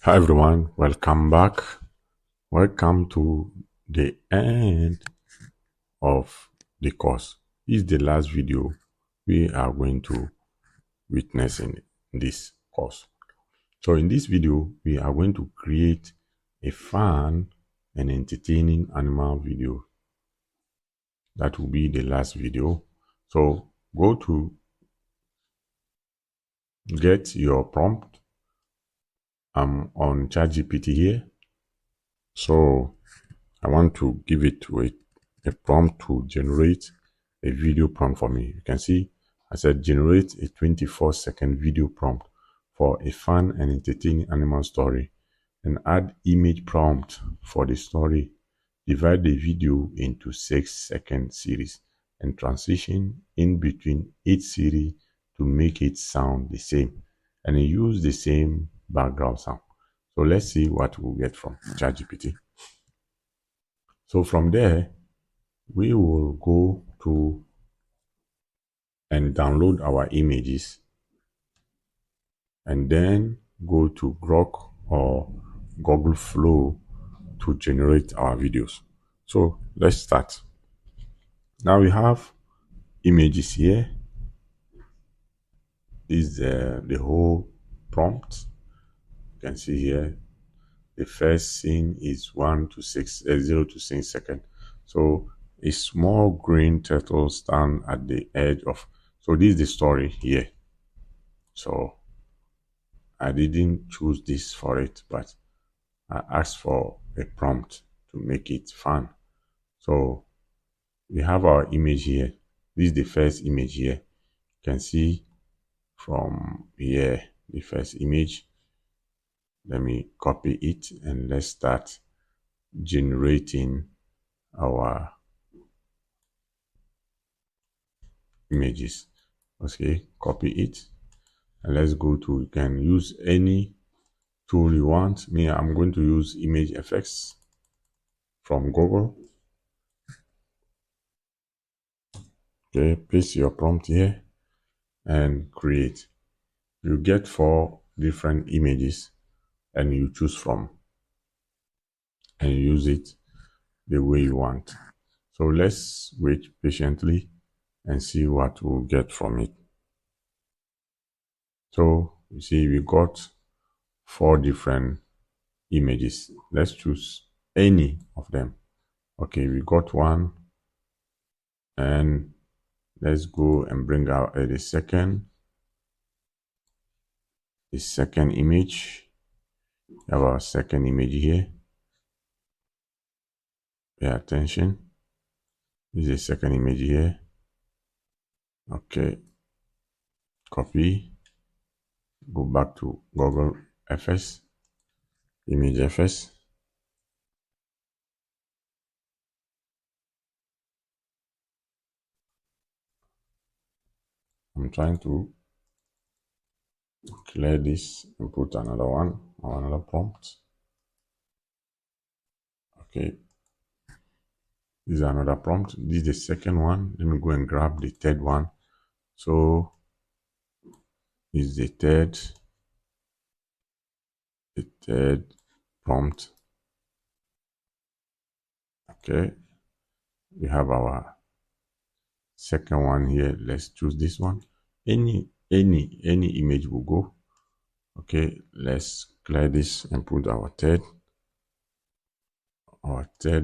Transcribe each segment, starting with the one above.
Hi everyone, welcome back. Welcome to the end of the course. This is the last video we are going to witness in this course. So in this video, we are going to create a fun and entertaining animal video. That will be the last video. So go to get your prompt. I'm on ChatGPT here. So I want to give it to a prompt to generate a video prompt for me. You can see I said generate a 24-second video prompt for a fun and entertaining animal story and add image prompt for the story. Divide the video into 6-second series and transition in between each series to make it sound the same and use the same background sound. So let's see what we'll get from ChatGPT. So from there, we will go to and download our images and then go to Grok or Google Flow to generate our videos. So let's start. Now we have images here. This is the whole prompt. You can see here the first scene is 0 to 6 seconds. So a small green turtle stand at the edge of. So this is the story here. So I didn't choose this for it, but I asked for a prompt to make it fun. So we have our image here. This is the first image here. You can see from here the first image. Let me copy it and let's start generating our images. Okay, copy it and let's go to, you can use any tool you want. Me, I'm going to use image effects from Google. Okay, paste your prompt here and create. You get 4 different images and you choose from and use it the way you want. So let's wait patiently and see what we'll get from it. So you see we got 4 different images. Let's choose any of them. Okay, we got one and let's go and bring out the second image. We have our second image here. Pay attention. This is the second image here. Okay, copy, go back to Google FS, image FS. I'm trying to clear this and put another one or another prompt. Okay, this is another prompt. This is the second one. Let me go and grab the third one. So this is the third prompt. Okay, we have our second one here. Let's choose this one. Any image will go. Okay, let's clear this and put our third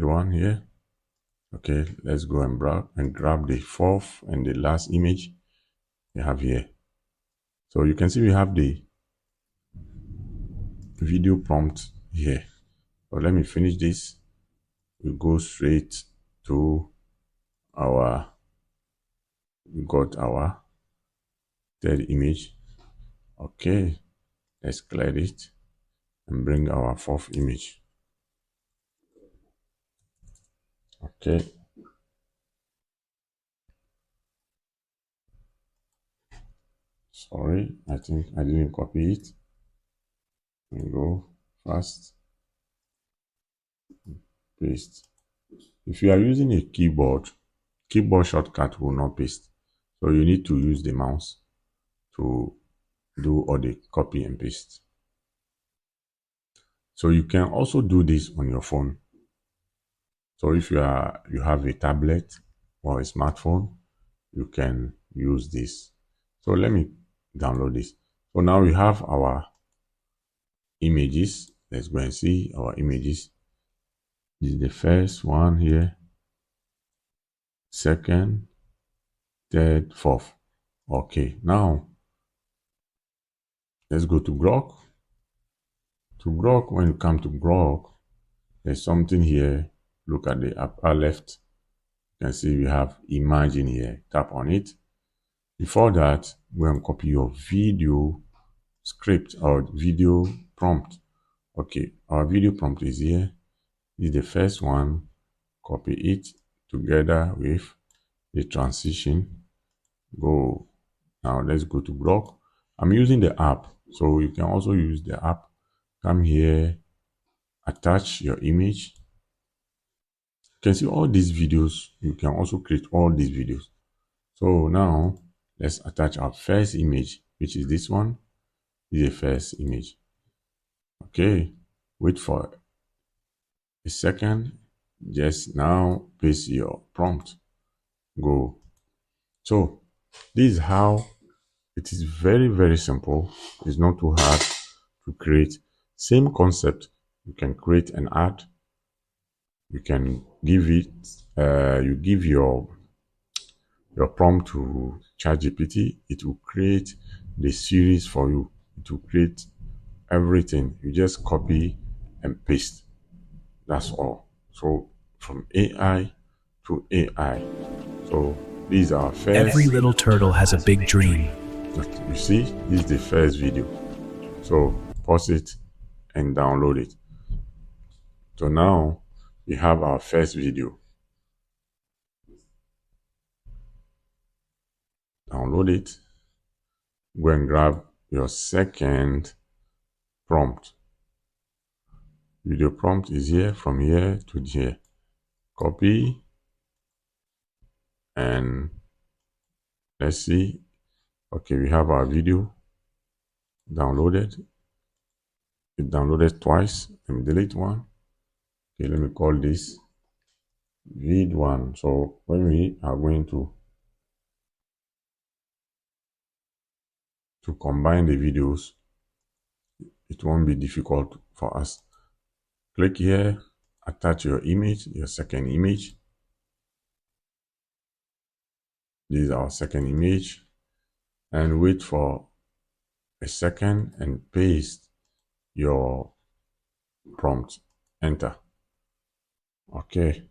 one here. Okay, let's go and grab the fourth and the last image we have here. So you can see we have the video prompt here. So let me finish this. We go straight to we got our third image. Okay, let's clear it and bring our fourth image. Okay, sorry, I think I didn't copy it. We go fast, paste. If you are using a keyboard shortcut will not paste, so you need to use the mouse to do all the copy and paste. So you can also do this on your phone. So if you have a tablet or a smartphone, you can use this. So let me download this. So now we have our images. Let's go and see our images. This is the first one here, second, third, fourth. Okay, now let's go to Grok. To Grok, when you come to Grok, there's something here. Look at the upper left. You can see we have imagine here. Tap on it. Before that, go and copy your video script or video prompt. Okay, our video prompt is here. This is the first one. Copy it together with the transition. Go. Now let's go to Grok. I'm using the app, so you can also use the app. Come here, attach your image. You can see all these videos. You can also create all these videos. So now let's attach our first image, which is this one. This is the first image. Okay, wait for a second. Just now paste your prompt. Go. So this is how it is. Very simple. It's not too hard to create. Same concept. You can create an ad. You can give it. You give your prompt to ChatGPT. It will create the series for you. It will create everything. You just copy and paste. That's all. So from AI to AI. So these are first. Every little turtle has a big dream. You see, this is the first video. So pause it and download it. So now we have our first video. Download it. Go and grab your second prompt. Video prompt is here, from here to here. Copy and let's see. Okay, we have our video downloaded. It downloaded twice. Let me delete one. Okay, let me call this vid1. So when we are going to combine the videos, it won't be difficult for us. Click here, attach your image, your second image. This is our second image, and wait for a second and paste your prompt. Enter. Okay.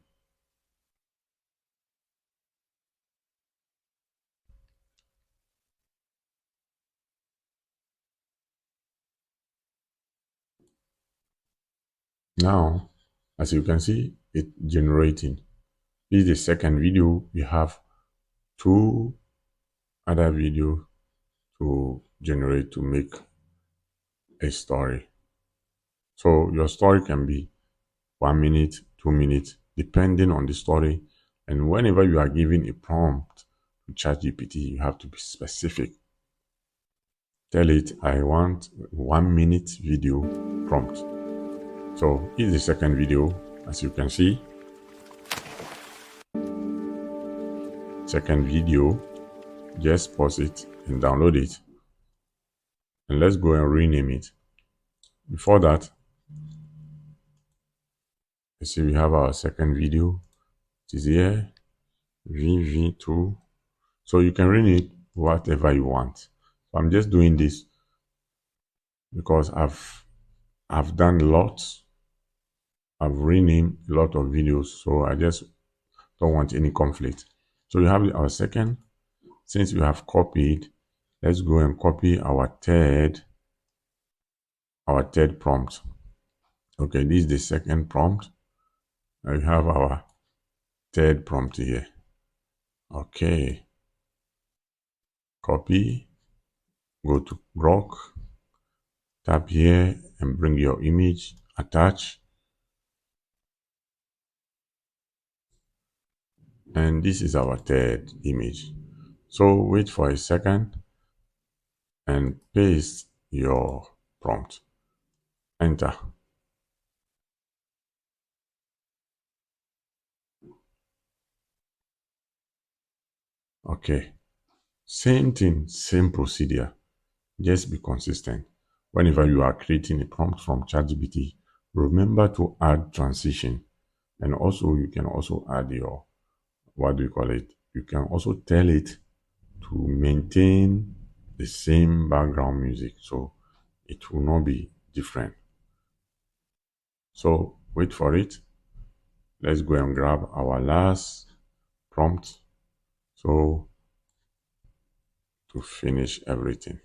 Now, as you can see, it's generating. This is the second video. We have two other videos to generate to make a story. So your story can be 1 minute, 2 minutes, depending on the story. And whenever you are giving a prompt to ChatGPT, you have to be specific. Tell it, I want 1 minute video prompt. So here's the second video, as you can see. Second video, just pause it and download it. And let's go and rename it. Before that, you see we have our second video. It is here, VV2. So you can rename it whatever you want. So I'm just doing this because I've done lots. I've renamed a lot of videos, so I just don't want any conflict. So we have our second. Since we have copied, let's go and copy our third prompt. Okay, this is the second prompt. Now we have our third prompt here. Okay, copy, go to Grok, tap here and bring your image, attach. And this is our third image. So wait for a second and paste your prompt. Enter. Okay, same thing, same procedure. Just be consistent. Whenever you are creating a prompt from ChatGPT, remember to add transition. And also, you can also add your, what do you call it? You can also tell it to maintain the same background music, so it will not be different. So wait for it. Let's go and grab our last prompt. So to finish everything.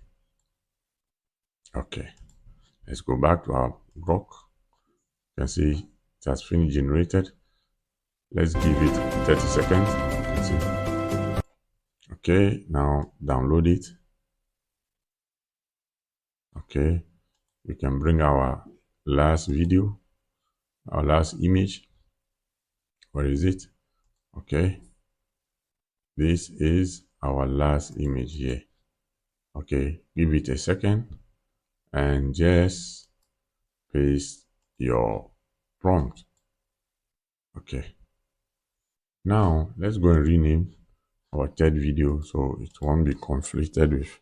Okay, let's go back to our Grok. You can see it has finished generated. Let's give it 30 seconds. You can see. Okay, now download it. Okay, we can bring our last video, our last image. Where is it? Okay, this is our last image here. Okay, give it a second and just paste your prompt. Okay, now let's go and rename our third video so it won't be conflicted with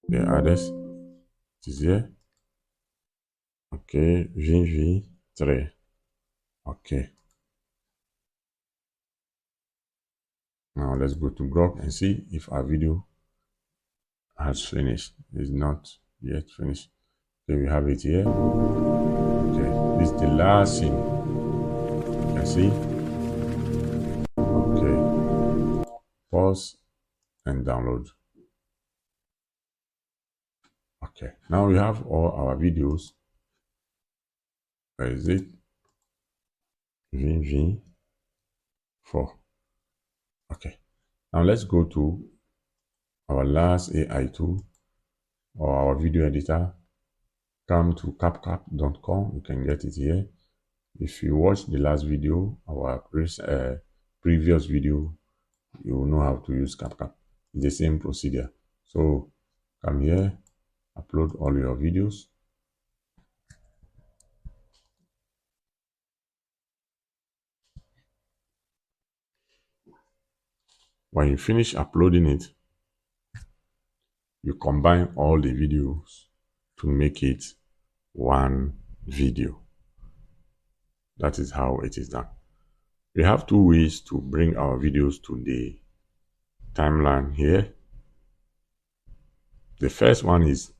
the others. It is here. Okay, VV3. Okay, now let's go to Grok and see if our video has finished. It's not yet finished. Okay, we have it here. Okay, this is the last scene. You can see. Okay, pause and download. Okay, now we have all our videos. Where is it? VV4. Okay, now let's go to our last AI tool or our video editor. Come to capcut.com. You can get it here. If you watch the last video, our previous video, you will know how to use CapCut. It's the same procedure. So come here, upload all your videos. When you finish uploading it, you combine all the videos to make it one video. That is how it is done. We have two ways to bring our videos to the timeline here. The first one is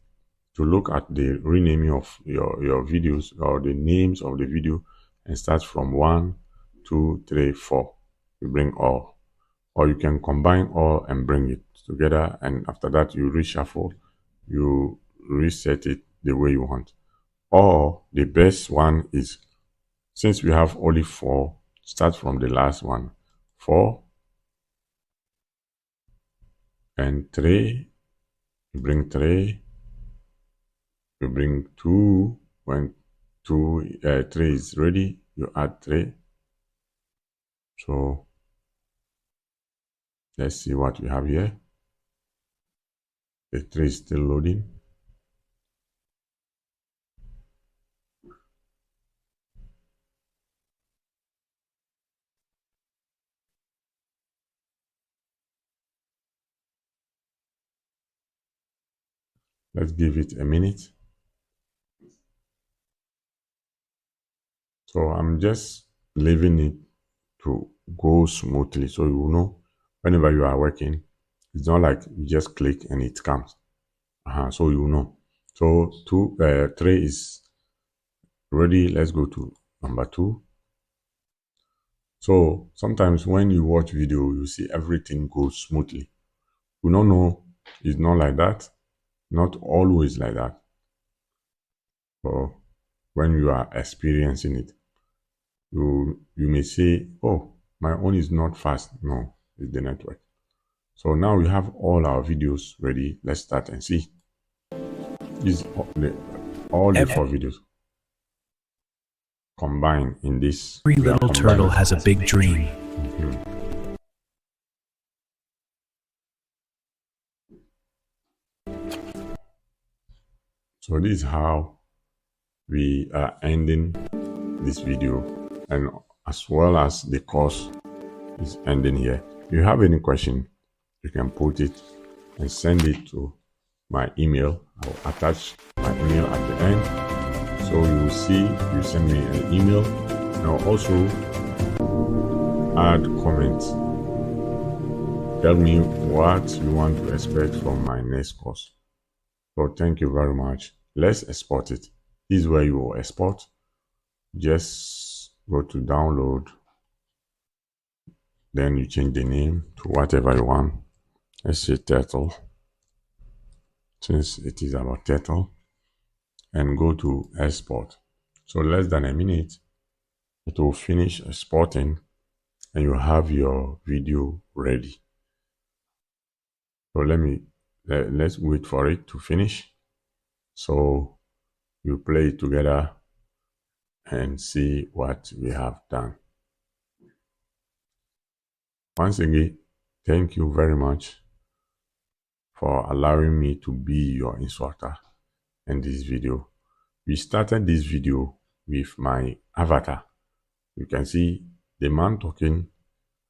to look at the renaming of your videos or the names of the video and start from 1, 2, 3, 4. You bring all. Or you can combine all and bring it together, and after that you reshuffle, you reset it the way you want. Or the best one is, since we have only 4, start from the last one. 4 and 3, you bring 3, you bring 2. When 3 is ready, you add 3. So let's see what we have here. The 3 is still loading. Let's give it a minute. So I'm just leaving it to go smoothly, so you know whenever you are working, it's not like you just click and it comes. So you know. So 3 is ready. Let's go to number 2. So sometimes when you watch video, you see everything goes smoothly. You don't know, it's not like that. Not always like that. So when you are experiencing it, you may say, oh, my own is not fast. No, it's the network. So now we have all our videos ready. Let's start and see. These all the 4 videos combined in this. Every little turtle has a big dream. So this is how we are ending this video, and as well as the course is ending here. If you have any question, you can put it and send it to my email. I'll attach my email at the end, so you will see you send me an email. And I'll also add comments. Tell me what you want to expect from my next course. So thank you very much. Let's export it. This is where you will export. Just go to download, then you change the name to whatever you want. Let's say turtle, since it is about turtle, and go to export. So less than a minute, it will finish exporting and you have your video ready. So let's wait for it to finish. So you play it together and see what we have done. Once again, thank you very much for allowing me to be your instructor in this video. We started this video with my avatar. You can see the man talking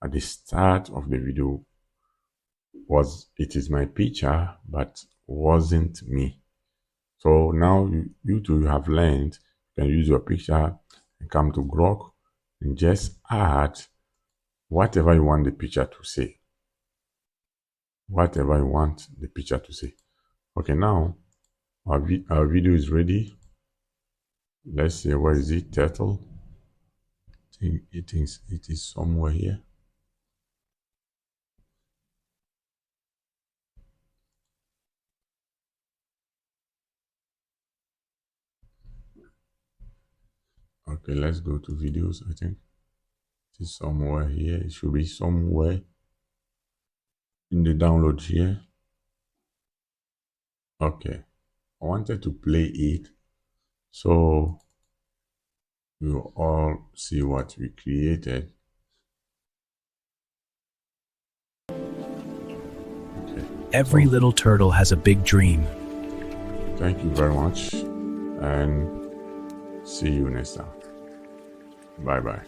at the start of the video it is my picture, but wasn't me. So now you two have learned, you can use your picture and come to Grok and just add whatever you want the picture to say. Whatever you want the picture to say. Okay, now our video is ready. Let's see, where is it? Turtle. It is somewhere here. Okay, let's go to videos. I think it is somewhere here. It should be somewhere in the download here. Okay, I wanted to play it so you all see what we created. Okay. Every little turtle has a big dream. Thank you very much and see you next time. Bye bye.